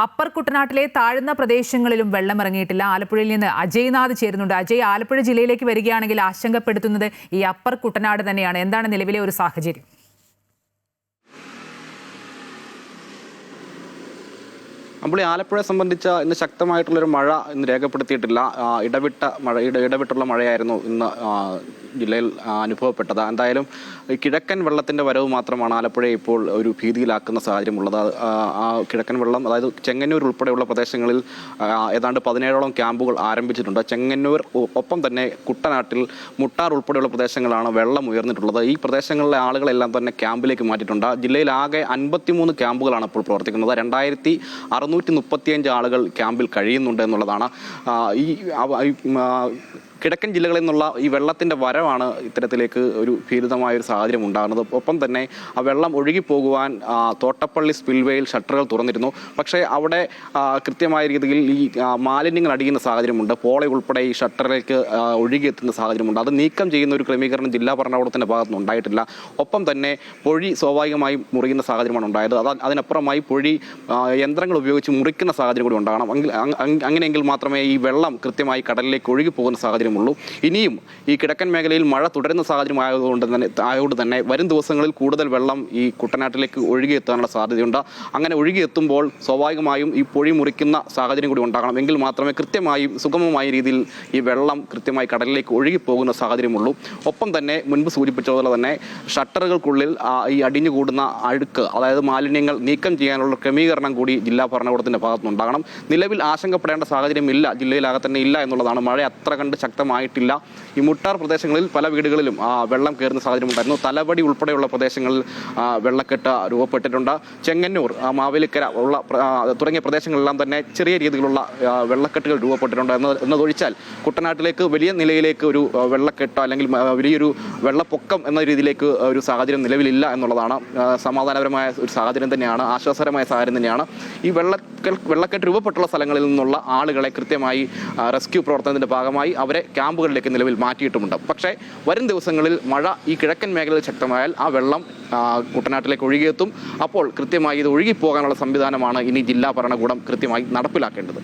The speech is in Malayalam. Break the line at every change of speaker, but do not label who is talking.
അപ്പർ കുട്ടനാട്ടിലെ താഴ്ന്ന പ്രദേശങ്ങളിലും വെള്ളമിറങ്ങിയിട്ടില്ല. ആലപ്പുഴയിൽ നിന്ന് അജയ്നാഥ് ചേരുന്നുണ്ട്. അജയ്, ആലപ്പുഴ ജില്ലയിലേക്ക് വരികയാണെങ്കിൽ ആശങ്കപ്പെടുത്തുന്നത് ഈ അപ്പർ കുട്ടനാട് തന്നെയാണ്. എന്താണ് നിലവിലെ ഒരു സാഹചര്യം?
അപ്പോൾ ആലപ്പുഴയെ സംബന്ധിച്ച ഇന്ന് ശക്തമായിട്ടുള്ളൊരു മഴ ഇന്ന് രേഖപ്പെടുത്തിയിട്ടില്ല. ഇടവിട്ടുള്ള മഴയായിരുന്നു ഇന്ന് ജില്ലയിൽ അനുഭവപ്പെട്ടത്. എന്തായാലും കിഴക്കൻ വെള്ളത്തിൻ്റെ വരവ് മാത്രമാണ് ആലപ്പുഴയെ ഇപ്പോൾ ഒരു ഭീതിയിലാക്കുന്ന സാഹചര്യമുള്ളത്. ആ കിഴക്കൻ വെള്ളം, അതായത് ചെങ്ങന്നൂർ ഉൾപ്പെടെയുള്ള പ്രദേശങ്ങളിൽ ഏതാണ്ട് 17ഓളം ക്യാമ്പുകൾ ആരംഭിച്ചിട്ടുണ്ട്. ചെങ്ങന്നൂർ ഒപ്പം തന്നെ കുട്ടനാട്ടിൽ മുട്ടാർ ഉൾപ്പെടെയുള്ള പ്രദേശങ്ങളാണ് വെള്ളം ഉയർന്നിട്ടുള്ളത്. ഈ പ്രദേശങ്ങളിലെ ആളുകളെല്ലാം തന്നെ ക്യാമ്പിലേക്ക് മാറ്റിയിട്ടുണ്ട്. ജില്ലയിൽ ആകെ 53 ക്യാമ്പുകളാണ് ഇപ്പോൾ പ്രവർത്തിക്കുന്നത്. 2635 ആളുകൾ ക്യാമ്പിൽ കഴിയുന്നുണ്ട് എന്നുള്ളതാണ്. ഈ കിഴക്കൻ ജില്ലകളിൽ നിന്നുള്ള ഈ വെള്ളത്തിൻ്റെ വരവാണ് ഇത്തരത്തിലേക്ക് ഒരു ഭീതിതമായൊരു സാഹചര്യം ഉണ്ടാകുന്നത്. ഒപ്പം തന്നെ ആ വെള്ളം ഒഴുകിപ്പോകുവാൻ തോട്ടപ്പള്ളി സ്പിൽവേയിൽ ഷട്ടറുകൾ തുറന്നിരുന്നു. പക്ഷേ അവിടെ കൃത്യമായ രീതിയിൽ ഈ മാലിന്യങ്ങൾ അടിയുന്ന സാഹചര്യമുണ്ട്. പോള ഉൾപ്പെടെ ഈ ഷട്ടറിലേക്ക് ഒഴുകിയെത്തുന്ന സാഹചര്യമുണ്ട്. അത് നീക്കം ചെയ്യുന്ന ഒരു ക്രമീകരണം ജില്ലാ ഭരണകൂടത്തിൻ്റെ ഭാഗത്തുനിന്ന് ഉണ്ടായിട്ടില്ല. ഒപ്പം തന്നെ പൊഴി സ്വാഭാവികമായും മുറിയുന്ന സാഹചര്യമാണ് ഉണ്ടായത്. അതിനപ്പുറമായി പൊഴി യന്ത്രങ്ങൾ ഉപയോഗിച്ച് മുറിക്കുന്ന സാഹചര്യം കൂടി ഉണ്ടാകണം. അങ്ങനെയെങ്കിൽ മാത്രമേ ഈ വെള്ളം കൃത്യമായി കടലിലേക്ക് ഒഴുകിപ്പോകുന്ന സാഹചര്യം ഉള്ളൂ. ഇനിയും ഈ കിഴക്കൻ മേഖലയിൽ മഴ തുടരുന്ന സാഹചര്യം ആയതുകൊണ്ട് തന്നെ വരും ദിവസങ്ങളിൽ കൂടുതൽ വെള്ളം ഈ കുട്ടനാട്ടിലേക്ക് ഒഴുകിയെത്താനുള്ള സാധ്യതയുണ്ട്. അങ്ങനെ ഒഴുകിയെത്തുമ്പോൾ സ്വാഭാവികമായും ഈ പൊഴി മുറിക്കുന്ന സാഹചര്യം കൂടി ഉണ്ടാകണം. എങ്കിൽ മാത്രമേ കൃത്യമായും സുഗമമായ രീതിയിൽ ഈ വെള്ളം കൃത്യമായി കടലിലേക്ക് ഒഴുകിപ്പോകുന്ന സാഹചര്യമുള്ളൂ. ഒപ്പം തന്നെ മുൻപ് സൂചിപ്പിച്ചതുപോലെ തന്നെ ഷട്ടറുകൾക്കുള്ളിൽ ഈ അടിഞ്ഞുകൂടുന്ന അഴുക്ക്, അതായത് മാലിന്യങ്ങൾ നീക്കം ചെയ്യാനുള്ള ക്രമീകരണം കൂടി ജില്ലാ ഭരണകൂടത്തിൻ്റെ ഭാഗത്തുനിന്നുണ്ടാകണം. നിലവിൽ ആശങ്കപ്പെടേണ്ട സാഹചര്യമില്ല, ജില്ലയിലാകെ തന്നെ ഇല്ല എന്നുള്ളതാണ്. മഴ അത്ര കണ്ട് ശക്തമായിട്ടില്ല. ഈ മുട്ടാർ പ്രദേശങ്ങളിൽ പല വീടുകളിലും വെള്ളം കയറുന്ന സാഹചര്യം ഉണ്ടായിരുന്നു. തലവടി ഉൾപ്പെടെയുള്ള പ്രദേശങ്ങളിൽ വെള്ളക്കെട്ട് രൂപപ്പെട്ടിട്ടുണ്ട്. ചെങ്ങന്നൂർ, മാവേലിക്കര തുടങ്ങിയ പ്രദേശങ്ങളെല്ലാം തന്നെ ചെറിയ രീതിയിലുള്ള വെള്ളക്കെട്ടുകൾ രൂപപ്പെട്ടിട്ടുണ്ട്. എന്നതൊഴിച്ചാൽ കുട്ടനാട്ടിലേക്ക് വലിയ നിലയിലേക്ക് ഒരു വെള്ളക്കെട്ട് അല്ലെങ്കിൽ വലിയൊരു വെള്ളപ്പൊക്കം എന്ന രീതിയിലേക്ക് ഒരു സാഹചര്യം നിലവിലില്ല എന്നുള്ളതാണ്. സമാധാനപരമായ ഒരു സാഹചര്യം തന്നെയാണ്, ആശ്വാസകരമായ സാഹചര്യം തന്നെയാണ്. ഈ വെള്ളക്കെട്ട് രൂപപ്പെട്ടുള്ള സ്ഥലങ്ങളിൽ നിന്നുള്ള ആളുകളെ കൃത്യമായി റെസ്ക്യൂ പ്രവർത്തനത്തിൻ്റെ ഭാഗമായി അവരെ ക്യാമ്പുകളിലേക്ക് നിലവിൽ മാറ്റിയിട്ടുമുണ്ട്. പക്ഷേ വരും ദിവസങ്ങളിൽ മഴ ഈ കിഴക്കൻ മേഖലയിൽ ശക്തമായാൽ ആ വെള്ളം കുട്ടനാട്ടിലേക്ക് ഒഴുകിയെത്തും. അപ്പോൾ കൃത്യമായി ഇത് ഒഴുകിപ്പോകാനുള്ള സംവിധാനമാണ് ഇനി ജില്ലാ ഭരണകൂടം കൃത്യമായി നടപ്പിലാക്കേണ്ടത്.